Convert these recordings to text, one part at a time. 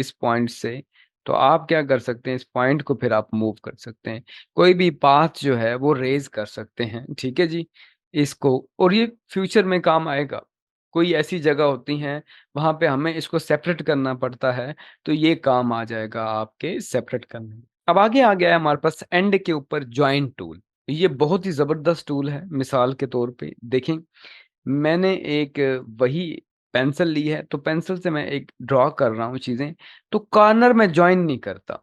इस पॉइंट से, तो आप क्या कर सकते हैं, इस पॉइंट को फिर आप मूव कर सकते हैं। कोई भी पाथ जो है वो रेज़ कर सकते हैं, ठीक है जी? इसको, और ये फ्यूचर में काम आएगा। कोई ऐसी जगह होती हैं, वहाँ पे हमें इसको सेपरेट करना पड़ता है, तो ये काम आ जाएगा आपके सेपरेट करने में। अब आगे आ गया है हमारे पास एंड के ऊपर जॉइन टूल। ये बहुत ही ज़बरदस्त टूल है, मिसाल के तौर पे देखें, मैंने एक वही पेंसिल ली है, तो पेंसिल से मैं एक ड्रॉ कर रहा हूँ चीज़ें, तो कॉर्नर में जॉइन नहीं करता।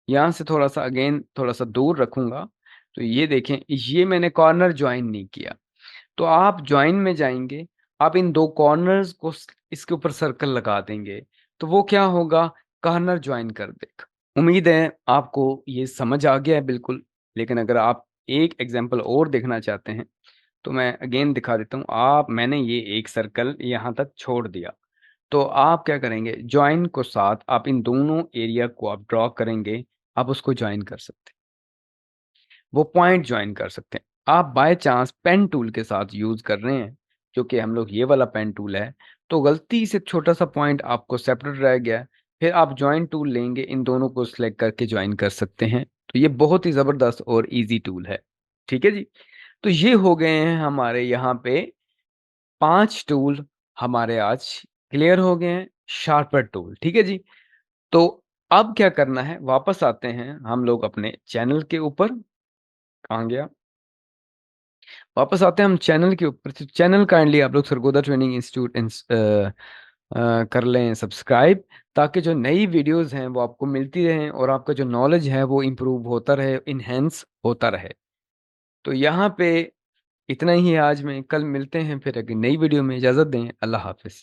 यहाँ से थोड़ा-सा अगेन थोड़ा-सा दूर रखूँगा, तो ये देखें, ये मैंने कॉर्नर जॉइन नहीं किया। तो आप जॉइन में जाएँगे, आप इन 2 कॉर्नर्स को इसके ऊपर सर्कल लगा देंगे, तो वो क्या होगा, कॉर्नर जॉइन कर देगा। उम्मीद है आपको ये समझ आ गया है बिल्कुल, लेकिन अगर आप एक एग्ज़ाम्पल और देखना चाहते हैं, तो मैं अगेन दिखा देता हूँ। मैंने ये एक सर्कल यहाँ तक छोड़ दिया, तो आप क्या करेंगे, जॉइन को साथ आप इन दोनों एरिया को आप ड्रॉ करेंगे, आप उसको जॉइन कर सकते हैं। वो पॉइंट जॉइन कर सकते हैं। आप बाय चांस पेन टूल के साथ यूज़ कर रहे हैं, जो कि हम लोग ये वाला पेन टूल है, तो गलती से छोटा-सा पॉइंट आपको सेपरेट रह गया, फिर आप जॉइन टूल लेंगे, इन दोनों को सिलेक्ट करके जॉइन कर सकते हैं। तो ये बहुत ही ज़बरदस्त और ईज़ी टूल है। ठीक है जी? तो ये हो गए हैं हमारे यहाँ पे 5 टूल, हमारे आज क्लियर हो गए हैं, शार्पर टूल, ठीक है जी? तो अब क्या करना है, वापस आते हैं हम लोग अपने चैनल के ऊपर, कहाँ गया? वापस आते हैं हम चैनल के ऊपर, तो चैनल काइंडली आप लोग सरगोदा ट्रेनिंग इंस्टीट्यूट कर लें सब्सक्राइब, ताकि जो नई वीडियोज़ हैं वो आपको मिलती रहें और आपका जो नॉलेज है वो इम्प्रूव होता रहे, एनहांस होता रहे। तो यहाँ पे इतना ही है आज में, कल मिलते हैं फिर एक नई वीडियो में, इजाज़त दें, अल्लाह हाफ़िज़।